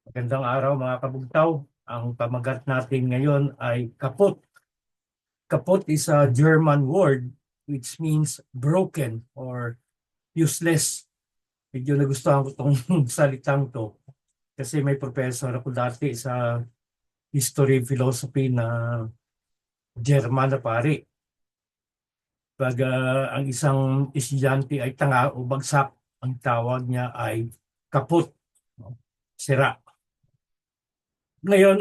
Magandang araw mga kabugtaw. Ang pamagat natin ngayon ay kaput. Kaput is a German word which means broken or useless. Medyo nagustuhan ko itong salitang to kasi may professor ako dati sa history and philosophy na German na pari. Pag ang isang estudyante ay tanga o bagsak, ang tawag niya ay kaput, sira. Ngayon,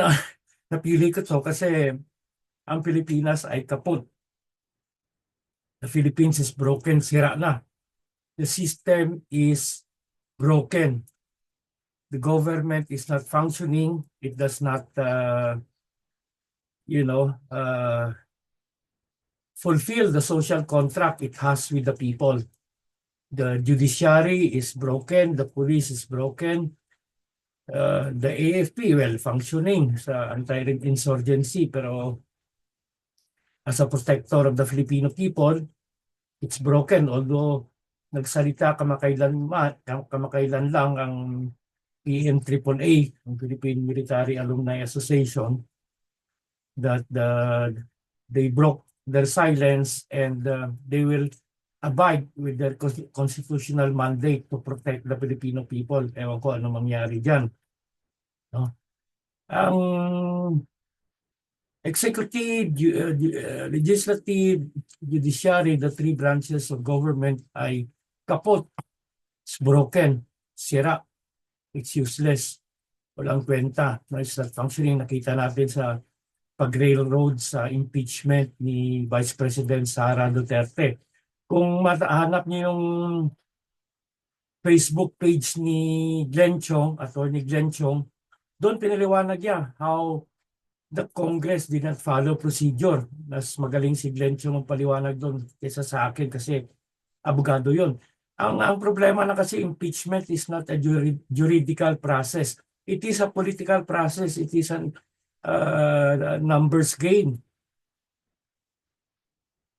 napili ko to kasi ang Pilipinas ay kaput. The Philippines is broken, sira na. The system is broken. The government is not functioning. It does not, you know, fulfill the social contract it has with the people. The judiciary is broken. The police is broken. The AFP, well, functioning sa anti-insurgency, pero as a protector of the Filipino people, it's broken. Although nagsalita kamakailan lang ang PMAAA, ang Philippine Military Alumni Association, that they broke their silence and they will abide with their constitutional mandate to protect the Filipino people. Ewan ko ano mangyari dyan. No? Ang executive, legislative, judiciary, the three branches of government ay kaput, it's broken, sira, it's useless, walang kwenta, no, it's not functioning. Nakita natin sa pag-railroad sa impeachment ni Vice President Sara Duterte. Kung mahanap niyo yung Facebook page ni Glenn Chong, Attorney Glenn Chong, doon pinaliwanag niya how the Congress did not follow procedure. Mas magaling si Glenn Chong ang paliwanag doon kaysa sa akin kasi abogado yun. Ang problema na kasi impeachment is not a juridical process. It is a political process. It is a numbers game.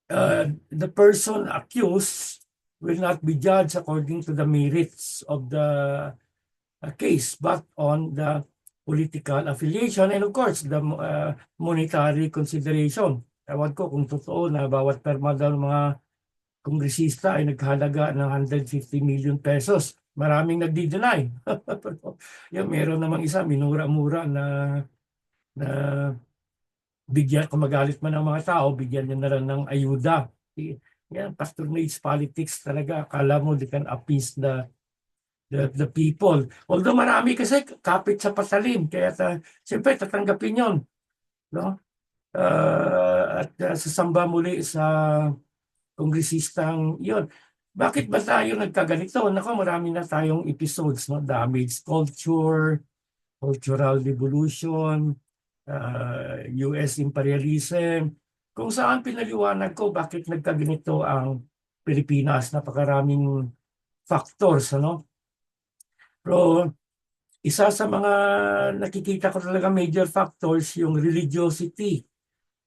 The person accused will not be judged according to the merits of the case, but on the political affiliation and of course the monetary consideration. Ewan ko kung totoo na bawat perma daw ng mga kongresista ay naghalaga ng 150 million pesos. Maraming nagdi-deny. Yung meron namang isa, minura-mura na bigyan, kung magalit man ang mga tao, bigyan niya na lang ng ayuda. Yan, patronage politics talaga. Akala mo they can appease the people. Although marami kasi kapit sa patalim, kaya siyempre tatanggapin yon, no? At sasamba muli sa kongresistang yon. Bakit ba tayo nagkaganito? Nako, marami na tayong episodes, no? Damaged culture, cultural revolution, US imperialism, kung saan pinaliwanag ko bakit nagkaganito ang Pilipinas. Napakaraming factors, ano? Pero isa sa mga nakikita ko talaga major factors, yung religiosity,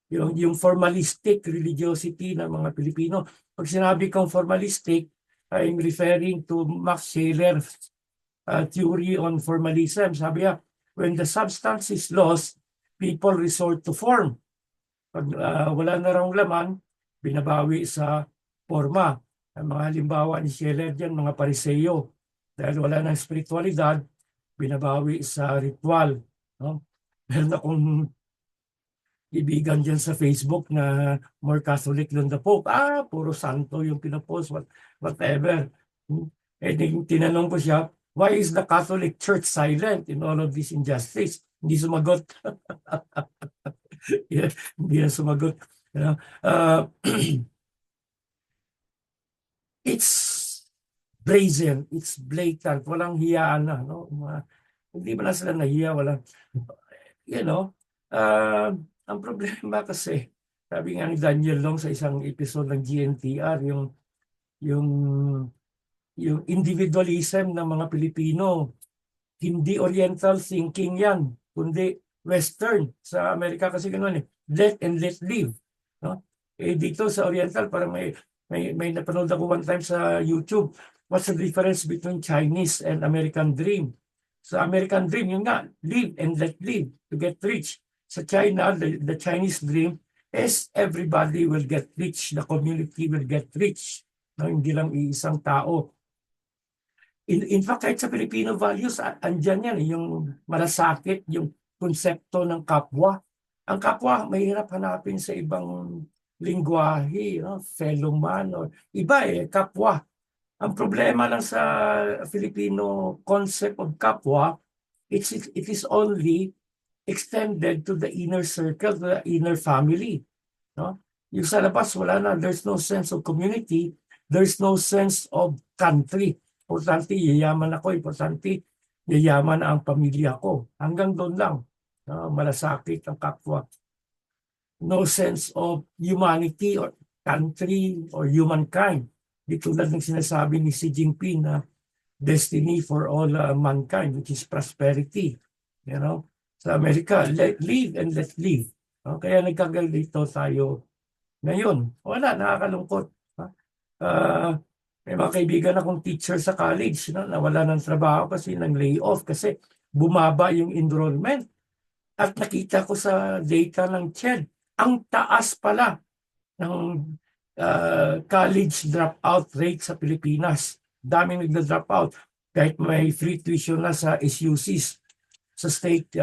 yung formalistic religiosity ng mga Pilipino. Pag sinabi kong formalistic, I'm referring to Max Scheler's theory on formalism. Sabi niya, when the substance is lost, people resort to form. Pag wala na raw laman, binabawi sa forma. Ang mga halimbawa ni Scheler dyan, mga pariseyo. Dahil wala ng spiritualidad, binabawi sa ritual. No? Meron akong ibigan dyan sa Facebook na more Catholic than the Pope. Puro santo yung pinapost, whatever. Eh, tinanong ko siya, why is the Catholic Church silent in all of this injustice? Hindi sumagot. Hindi na sumagot. You know? It's brazen, it's blatant, walang hiyaan na. No? Hindi ba na sila nahiya? Walang, you know, ang problema kasi, sabi nga ni Daniel Long sa isang episode ng GNTR, yung individualism ng mga Pilipino, hindi Oriental thinking yan, kundi Western. Sa Amerika kasi ganoon let and let live. No? Eh, dito sa Oriental, parang may napanood ako one time sa YouTube, what's the difference between Chinese and American dream? Sa American dream, yun nga, live and let live to get rich. Sa China, the Chinese dream is everybody will get rich, the community will get rich. No, hindi lang iisang tao. In fact, kahit sa Filipino values, andyan yan, yung malasakit, yung konsepto ng kapwa. Ang kapwa, mahirap hanapin sa ibang lingwahe, no? Fellow man, or iba kapwa. Ang problema lang sa Filipino concept of kapwa, it is only extended to the inner circle, the inner family. No? Yung sa labas, wala na. There's no sense of community. There's no sense of country. Importante, yayaman ako. Importante, yayaman ang pamilya ko. Hanggang doon lang. No? Malasakit ang kapwa. No sense of humanity or country or humankind. Di tulad ng sinasabi ni Xi Jinping na destiny for all mankind, which is prosperity. You know? Sa Amerika, let live and let live. No? Kaya nagkagalito tayo ngayon. Wala, nakakalungkot. May mga kaibigan akong teacher sa college, no? Nawala ng trabaho kasi nang lay off kasi bumaba yung enrollment. At nakita ko sa data ng CHED, ang taas pala ng college dropout rate sa Pilipinas. Daming nagda-drop out kahit may free tuition na sa SUCs, sa state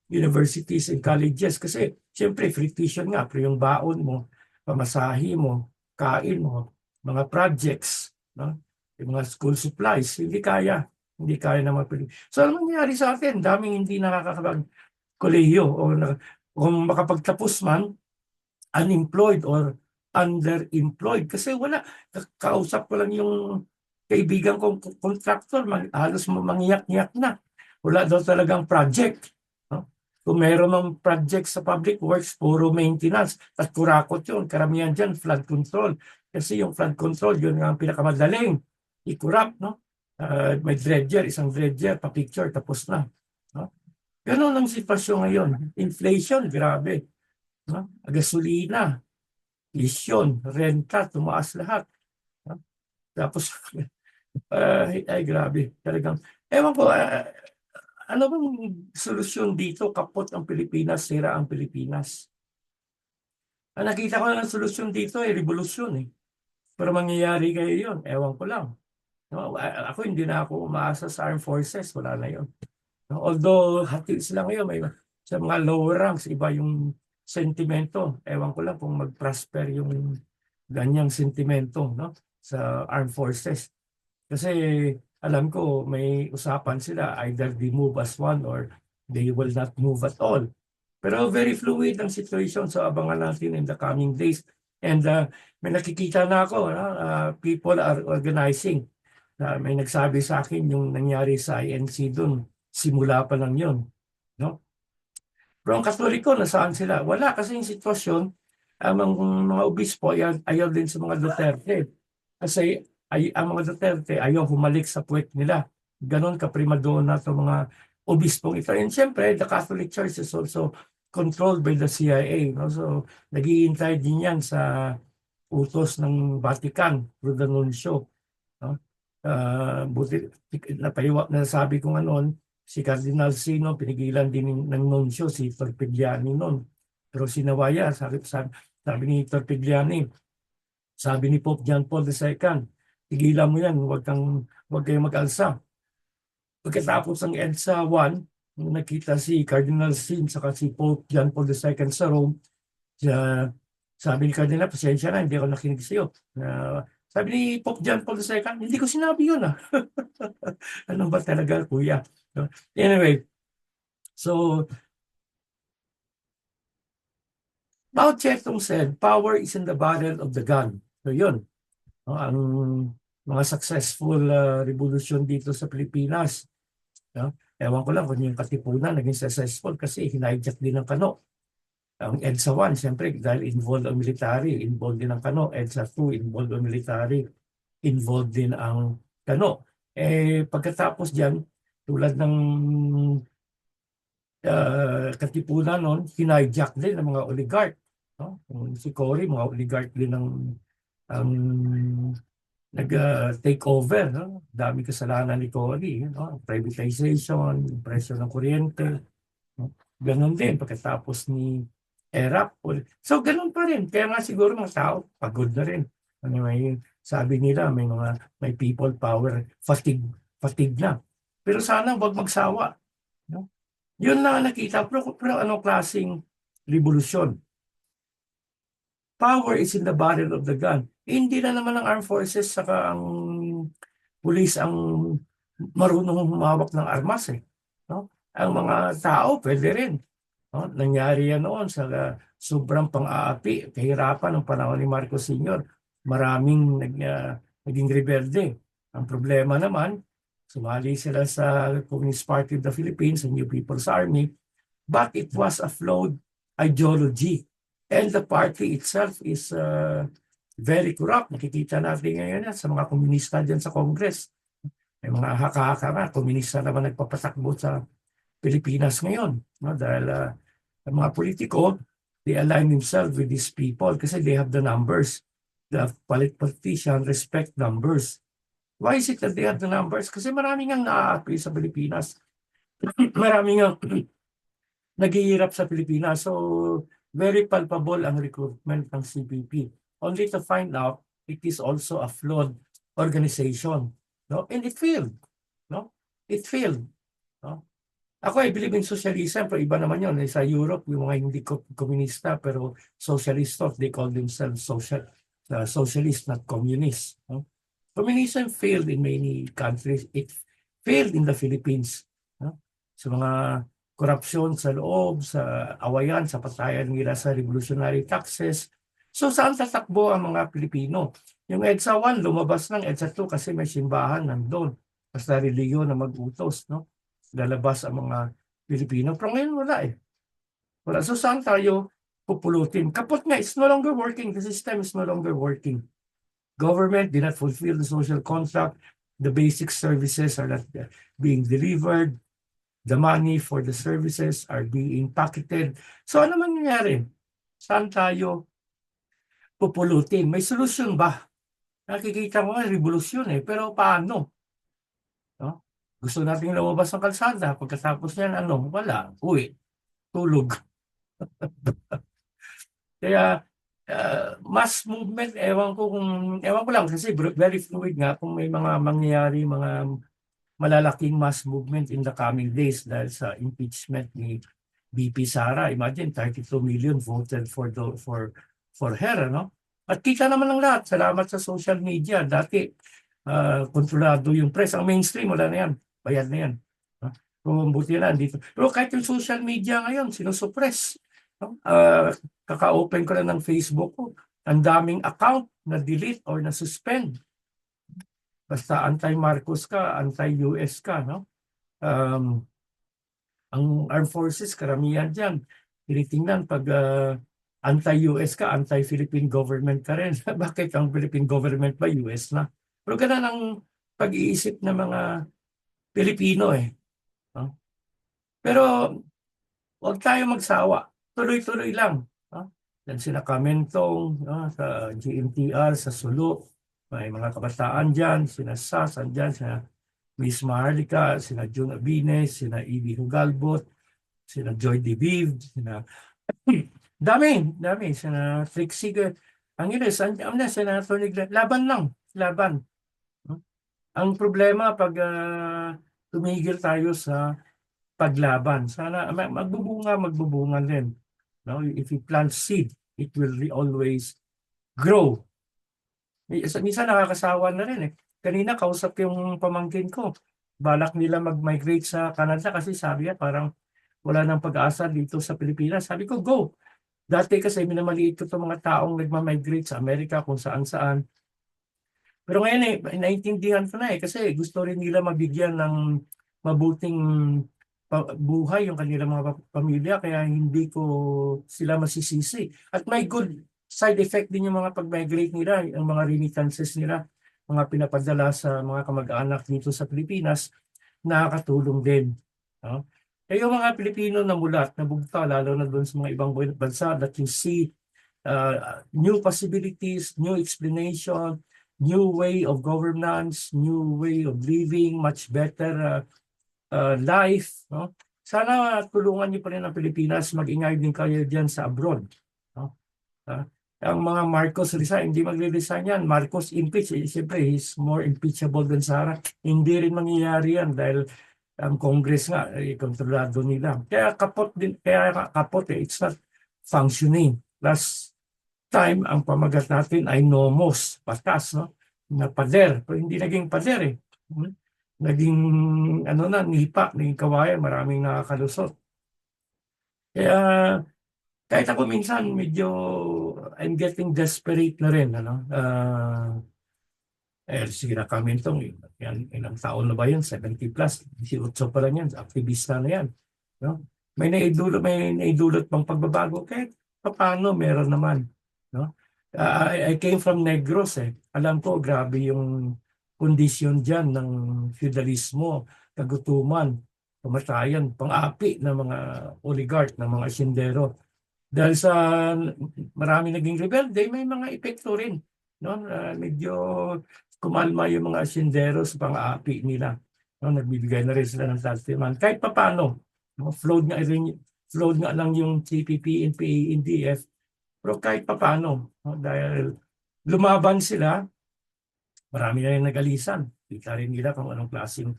universities and colleges. Kasi siyempre free tuition nga, pero yung baon mo, pamasahe mo, kain mo, mga projects, no? Yung mga school supplies, hindi kaya. Hindi kaya na mapili. So ano nangyari sa atin? Daming hindi nakakapag-kolehiyo o kung makapagtapos man, unemployed or underemployed. Kasi wala. Kausap ko lang yung kaibigan kong contractor, halos mangiyak-iyak na. Wala daw talagang project. No? Kung mayroon ng project sa public works, puro maintenance. At kurakot yun. Karamihan dyan, flood control. Kasi yung flood control, yun nga ang pinakamadaling i-corrupt. No? May dredger, isang dredger, pa-picture, tapos na. No? Ganun ang sitwasyon ngayon. Inflation, grabe. No? Gasolina, tuition, renta, tumaas lahat. No? Tapos, ay grabe. Talagang, ewan ko, ano bang solusyon dito? Kapot ang Pilipinas, sira ang Pilipinas. Ang nakita ko ng solusyon dito ay revolusyon eh. Pero mangyayari kayo yun, ewan ko lang. No, ako hindi na ako umaasa sa armed forces, wala na yun. No, although hati sila ngayon, may sa mga lower ranks, iba yung sentimento. Ewan ko lang kung mag-prosper yung ganyang sentimento, no, sa armed forces. Kasi alam ko may usapan sila, either they move as one or they will not move at all. Pero very fluid ang situation, so abangan natin in the coming days. And may nakikita na ako, people are organizing. May nagsabi sa akin yung nangyari sa INC doon, simula pa lang yun. No? Pero ang Katoliko, nasaan sila? Wala kasi yung sitwasyon, ang mga obispo ayaw din sa mga Duterte. Kasi ang mga Duterte ayaw humalik sa puwet nila. Ganon ka-primadona itong mga obispong ito. And siyempre, the Catholic Church is also controlled by the CIA. No? So, nag-iintay din yan sa utos ng Vatican through the nuncio. No? Buti, nasabi ko nga noon, si Cardinal Sino, pinigilan din ng nuncio, si Torpegliani noon. Pero si Nawaya, sabi ni Torpegliani, sabi ni Pope John Paul II, tigilan mo yan, huwag kayong mag-alsa. Pagkatapos ng EDSA 1, nung nakita si Cardinal Sin saka si Pope John Paul II sa Rome, sabi ni Cardinal, pasensya na, hindi ako nakinig sa iyo. Sabi ni Pope John Paul II, hindi ko sinabi yun ah. Ano ba talaga, kuya? Anyway, so Mao Zedong said, power is in the barrel of the gun. So yun, no, ang mga successful revolution dito sa Pilipinas. No? Ewan ko lang kung yung Katipunan naging successful kasi hinijack din ng Kano. Ang EDSA 1, siyempre, dahil involved ang military, involved din ang Kano. EDSA 2, involved ang military, involved din ang Kano. Pagkatapos dyan, tulad ng Katipunan noon, hinijack din ng mga oligarch. No? Si Cory, mga oligarch din ng take over, no? Dami kasalanan ni Cory, no? Privatization, presyo ng kuryente, no? Ganun din pagkatapos ni ERAP. So ganun pa rin. Kaya nga siguro mga tao pagod na rin. Ano may sabi nila may people power fatigue na. Pero sana wag magsawa, no? Yun na nakita pero anong klaseng revolusyon? Power is in the barrel of the gun. Hindi na naman ang armed forces saka ang police ang marunong humawak ng armas eh. No? Ang mga tao pwede rin. No? Nangyari yan noon sa sobrang pang-aapi, kahirapan ng panahon ni Marcos Sr. Maraming naging rebelde. Ang problema naman, sumali sila sa Communist Party of the Philippines, sa New People's Army, but it was a flawed ideology. And the party itself is very corrupt. Nakikita natin ngayon sa mga komunista dyan sa Congress. May mga haka-haka nga, komunista naman nagpapatakbo sa Pilipinas ngayon. No? Dahil ang mga politiko, they align themselves with these people kasi they have the numbers. The politicians respect numbers. Why is it that they have the numbers? Kasi maraming ang naaapi sa Pilipinas. Maraming ang naghihirap sa Pilipinas. So, very palpable ang recruitment ng CPP. Only to find out it is also a flawed organization. No? And it failed. No? It failed. No? Ako I believe in socialism, pero iba naman yun. Sa Europe, yung mga hindi komunista, pero socialist, they call themselves socialist, not communist. No? Communism failed in many countries. It failed in the Philippines. No? Sa mga korupsyon sa loob, sa awayan, sa patayan nila sa revolutionary taxes. So saan tatakbo ang mga Pilipino? Yung EDSA 1, lumabas ng EDSA 2 kasi may simbahan nandun. Basta religiyon na mag-utos, no? Lalabas ang mga Pilipino. Pero ngayon wala eh. Wala. So saan tayo pupulutin? Kapot nga, it's no longer working. The system is no longer working. Government did not fulfill the social contract. The basic services are not being delivered. The money for the services are being pocketed. So ano mangyayari? Saan tayo pupulutin? May solusyon ba? Nakikita mo nga, revolusyon eh. Pero paano? No? Gusto natin lumabas ng kalsada. Pagkatapos niyan, wala. Uwi. Tulog. Kaya, mass movement, ewan ko lang kasi very fluid nga kung may mga mangyayari, mga malalaking mass movement in the coming days dahil sa impeachment ni VP Sara. Imagine 32 million voted for her, no? At kita naman ng lahat. Salamat sa social media. Dati kontrolado yung press. Ang mainstream wala na yan. Bayad na yan. Kung buti na dito. Pero kahit yung social media ngayon sinusupress. No? Kaka-open ko lang ng Facebook ko. Ang daming account na delete or na suspend. Basta anti-Marcos ka, anti-US ka, no? Ang armed forces, karamihan dyan, tinitingnan pag anti-US ka, anti-Philippine government ka rin. Bakit ang Philippine government ba US na? Pero ganun ang pag-iisip ng mga Pilipino eh. No? Pero huwag tayo magsawa. Tuloy-tuloy lang. No? Yan sila Kamentong, no? Sa GMTR, sa Sulu. May mga kabataan dyan, sina Sas, andyan, sina Miss Maharlika, sina June Abines, sina Evie Hugalbot, sina Joy DeVive, sina dami, sina Trixie. Ang ilis, sina Tony Glenn. Laban lang, laban. Ang problema pag tumigil tayo sa paglaban, sana magbubunga din. No? If you plant seed, it will always grow. Minsan nakakasawa na rin eh. Kanina kausap yung pamangkin ko. Balak nila mag-migrate sa Canada kasi sabi niya parang wala nang pag-asa dito sa Pilipinas. Sabi ko, go! Dati kasi minamaliit ko itong mga taong nagma-migrate sa Amerika kung saan-saan. Pero ngayon eh, naintindihan ko na eh kasi gusto rin nila mabigyan ng mabuting buhay yung kanilang mga pamilya kaya hindi ko sila masisisi. At may good side effect din yung mga pag-migrate nila, yung mga remittances nila, mga pinapadala sa mga kamag-anak dito sa Pilipinas, nakakatulong din. No? Eh yung mga Pilipino na mulat, na bugta, lalo na doon sa mga ibang bansa that you see new possibilities, new explanation, new way of governance, new way of living, much better life. No? Sana tulungan niyo pa rin ang Pilipinas, mag-ingay din kayo dyan sa abroad. No? Ah, ang mga Marcos resign, hindi magre-resign yan. Marcos impeach, siyempre he's more impeachable than Sara. Hindi rin mangyayari yan dahil ang Congress nga, kontrolado nila. Kaya kapot din, it's not functioning. Last time, ang pamagat natin ay nomos, patas, no? Na pader, pero hindi naging pader eh. Naging, nipa, naging kawayan, maraming nakakalusot. Kaya, kahit ako minsan, medyo, I'm getting desperate na rin, sige na kami itong, ilang taon na ba yun? 70 plus, 18 pa lang yan, aktivista na yan. No? May naidulot pang pagbabago, kahit paano meron naman. No? I came from Negros eh. Alam ko, grabe yung kondisyon dyan ng feudalismo, kagutuman, kamatayan, pang-api ng mga oligarch, ng mga asyendero. Dahil sa marami naging rebelde, may mga epekto rin. No? Medyo kumalma yung mga asyendero sa pang-aapi nila. No? Nagbibigay na rin sila ng tastiman. Kahit pa paano, no? Flawed nga lang yung CPP, NPA, NDF. Pero kahit pa paano, no? Dahil lumaban sila, marami na rin nagalisan. Kita rin nila kung anong klaseng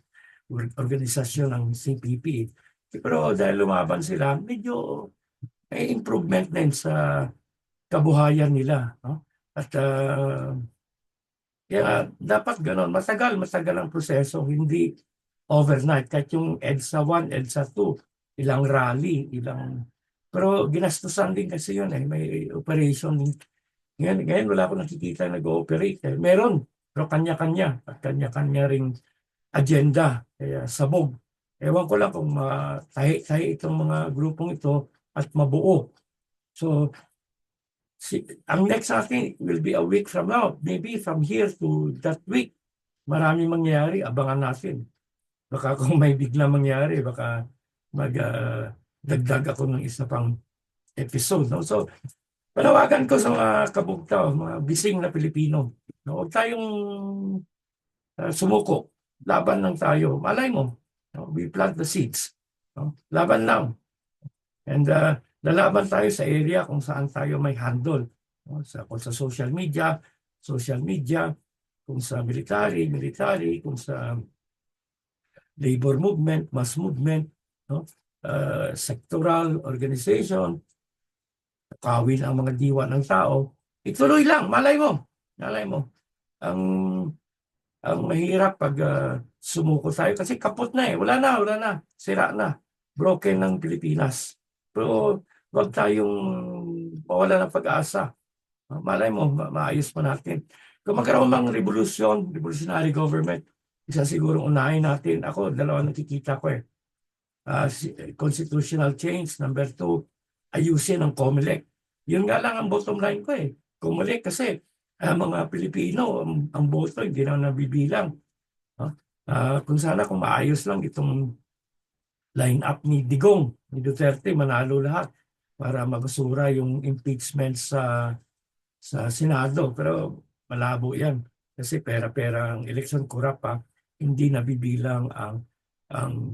organisasyon ng CPP. Pero dahil lumaban sila, medyo may improvement din sa kabuhayan nila. No? At kaya dapat ganon. Matagal ang proseso. Hindi overnight. Kahit yung EDSA 1, EDSA 2, ilang rally, pero ginastusan din kasi yun eh. May operation din. Ngayon wala akong nakikita nag-ooperate. Meron, pero kanya-kanya. At kanya-kanya ring agenda. Kaya sabog. Ewan ko lang kung tahi itong mga grupong ito at mabuo. So, ang next natin will be a week from now. Maybe from here to that week, marami mangyayari. Abangan natin. Baka kung may bigla mangyari, baka magdagdag ako ng isa pang episode. No? So, panawagan ko sa mga kabugtaw, mga bising na Pilipino. No? Huwag tayong sumuko. Laban lang tayo. Malay mo, no? We plant the seeds. No? Laban lang. And lalaban tayo sa area kung saan tayo may handle. No? Kung sa social media, kung sa military, kung sa labor movement, mass movement, no? Sectoral organization, kawin ang mga diwa ng tao. Ituloy lang, malay mo. Ang mahirap pag sumuko tayo kasi kapot na eh. Wala na. Sira na. Broken ng Pilipinas. Pero wag tayong mawala ng pag-asa. Malay mo, maayos pa natin. Kung magkaroon ng revolutionary government, isa siguro unahin natin. Ako, dalawa nakikita ko eh. Constitutional change. Number 2, ayusin ang COMELEC. Yun nga lang ang bottom line ko eh. COMELEC kasi mga Pilipino, ang boto hindi na nabibilang. Kung maayos lang itong line-up ni Digong, ni Duterte, manalo lahat para magsura yung impeachment sa Senado. Pero malabo yan. Kasi pera-pera ang election, corrupt pa. Hindi nabibilang ang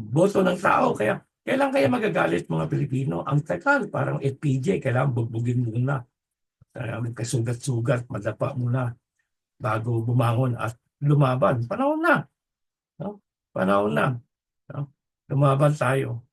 boto ng tao. Kailan kaya magagalit mga Pilipino? Ang tagal, parang FPJ, kailangan bugbugin muna. Kasugat-sugat, madapa muna bago bumangon at lumaban. Panahon na. No? Lumaban tayo.